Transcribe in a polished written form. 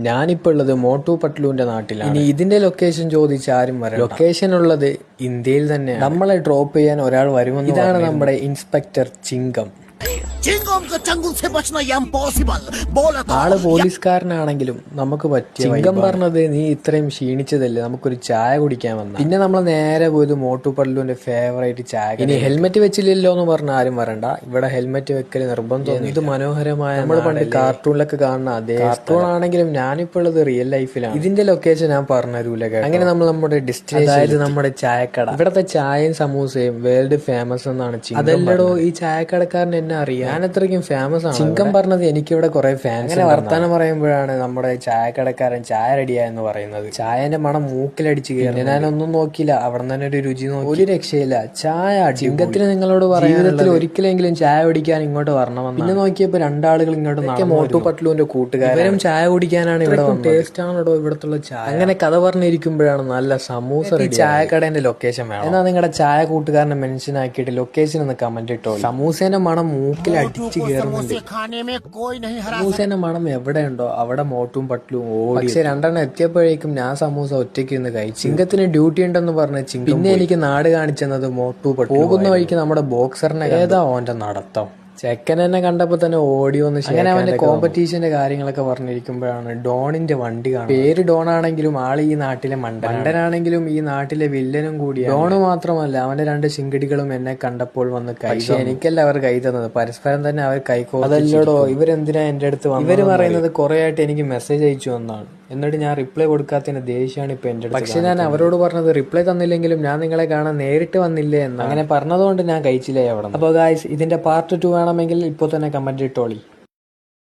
ഞാനിപ്പോൾ ഉള്ളത് മോട്ടു പട്ലുവിന്റെ നാട്ടിലാണ്. ഇനി ഇതിന്റെ ലൊക്കേഷൻ ചോദിച്ച് ആരും വരാം. ലൊക്കേഷൻ ഉള്ളത് ഇന്ത്യയിൽ തന്നെ. നമ്മളെ ഡ്രോപ്പ് ചെയ്യാൻ ഒരാൾ വരുമെന്ന്. ഇതാണ് നമ്മുടെ ഇൻസ്പെക്ടർ ചിങ്കം. ആള് പോലീസുകാരനാണെങ്കിലും നമുക്ക് പറ്റിയ. ചിങ്കം പറഞ്ഞത്, നീ ഇത്രയും ക്ഷീണിച്ചതല്ലേ, നമുക്കൊരു ചായ കുടിക്കാൻ വന്ന. പിന്നെ നമ്മൾ നേരെ പോയത് മോട്ടു പട്ലുവിന്റെ ഫേവറേറ്റ് ചായ. ഇനി ഹെൽമെറ്റ് വെച്ചില്ലല്ലോ എന്ന് പറഞ്ഞ ആരും വരണ്ട, ഇവിടെ ഹെൽമെറ്റ് വെക്കൽ നിർബന്ധം. ഇത് മനോഹരമായ, നമ്മൾ പണ്ട് കാർട്ടൂണിലൊക്കെ കാണുന്ന അതേ കാർട്ടൂൺ ആണെങ്കിലും ഞാനിപ്പോൾ ഉള്ളത് റിയൽ ലൈഫിലാണ്. ഇതിന്റെ ലൊക്കേഷൻ ഞാൻ പറഞ്ഞുതരൂല. അങ്ങനെ നമ്മൾ നമ്മുടെ ഡെസ്റ്റിനേഷൻ, അതായത് നമ്മുടെ ചായക്കട. ഇവിടത്തെ ചായയും സമൂസയും വേൾഡ് ഫേമസ് എന്നാണ്. അതല്ലടോ, ഈ ചായക്കടക്കാരൻ എന്നെ അറിയാം, ഞാൻ അത്രയ്ക്കും ഫേമസ് ആണ്. ചിങ്കം പറഞ്ഞത് എനിക്കിവിടെ കുറെ ഫാൻസ്. അങ്ങനെ വർത്താനം പറയുമ്പോഴാണ് നമ്മുടെ ചായക്കടക്കാരൻ ചായ റെഡിയായെന്ന് പറയുന്നത്. ചായന്റെ മണം മൂക്കിലടിച്ച് കയറി. ഞാനൊന്നും നോക്കിയില്ല, അവിടെ തന്നെ ഒരു രുചി നോക്കി. ഒരു രക്ഷയില്ല, ചായ. ചിങ്കത്തിന് നിങ്ങളോട് ജീവിതത്തിൽ ഒരിക്കലെങ്കിലും ചായ കുടിക്കാൻ ഇങ്ങോട്ട് വരണമെന്ന്. പിന്നെ നോക്കിയപ്പോ രണ്ടാളുകൾ ഇങ്ങോട്ട്. മോട്ടു പട്ലുവിന്റെ കൂട്ടുകാരും ചായ കുടിക്കാനാണ് ഇവിടെ വന്നത്. ടേസ്റ്റ് ആണോ ഇവിടത്തുള്ള ചായ? അങ്ങനെ കഥ പറഞ്ഞിരിക്കുമ്പോഴാണ് നല്ല സമൂസ റെഡി. ചായക്കടേന്റെ ലൊക്കേഷൻ വേണം. എന്നാ നിങ്ങളുടെ ചായ കൂട്ടുകാരനെ മെൻഷൻ ആക്കിയിട്ട് ലൊക്കേഷൻ ഒന്ന് കമന്റ് ഇട്ടോ. സമൂസേന്റെ മണം മൂക്കിൽ അടിച്ചു കയറുന്നുണ്ട്. സമൂസേന്റെ മണം എവിടെയുണ്ടോ അവിടെ മോട്ടും പട്ലും ഓടി. പക്ഷെ രണ്ടെണ്ണം എത്തിയപ്പോഴേക്കും ഞാൻ സമൂസ ഒറ്റയ്ക്ക് നിന്ന് കഴിച്ചു. ചിങ്കത്തിന് ഡ്യൂട്ടി ഉണ്ടെന്ന് പറഞ്ഞ് ചിങ്കം. പിന്നെ എനിക്ക് നാട് കാണിച്ചെന്നത് മോട്ടു പട്ലു. പോകുന്ന വഴിക്ക് നമ്മുടെ ബോക്സറിനെ. ഏതാ ഓന്റെ നടത്തം. ചെക്കൻ എന്നെ കണ്ടപ്പോ തന്നെ ഓടി വന്ന്. അങ്ങനെ അവന്റെ കോമ്പറ്റീഷന്റെ കാര്യങ്ങളൊക്കെ പറഞ്ഞിരിക്കുമ്പോഴാണ് ഡോണിന്റെ വണ്ടി കാണുന്നത്. പേര് ഡോൺ ആണെങ്കിലും ആള് ഈ നാട്ടിലെ മണ്ടനാണെങ്കിലും ഈ നാട്ടിലെ വില്ലനും കൂടിയാണ്. ഡോണ് മാത്രമല്ല, അവന്റെ രണ്ട് ശിങ്കടികളും എന്നെ കണ്ടപ്പോൾ വന്ന് കൈ. പക്ഷെ എനിക്കല്ല അവർ കൈ തന്നത്, പരസ്പരം തന്നെ അവർ കൈക്കോ. അതല്ലടോ, ഇവരെന്തിനാ എന്റെ അടുത്ത് വന്നത്? ഇവര് പറയുന്നത് കുറെ ആയിട്ട് എനിക്ക് മെസ്സേജ് അയച്ചു എന്നാണ്. എന്നിട്ട് ഞാൻ റിപ്ലൈ കൊടുക്കാത്തതിന് ദേഷ്യമാണ് ഇപ്പൊ എന്റെ അടുത്ത്. പക്ഷെ ഞാൻ അവരോട് പറഞ്ഞത് റിപ്ലൈ തന്നില്ലെങ്കിലും ഞാൻ നിങ്ങളെ കാണാൻ നേരിട്ട് വന്നില്ലേ എന്ന്. അങ്ങനെ പറഞ്ഞതുകൊണ്ട് ഞാൻ കഴിച്ചില്ലേ അവിടെ. അപ്പൊ ഗായ്സ്, ഇതിന്റെ പാർട്ട് 2 വേണമെങ്കിൽ ഇപ്പൊ തന്നെ കമന്റ് ഇട്ടോളി.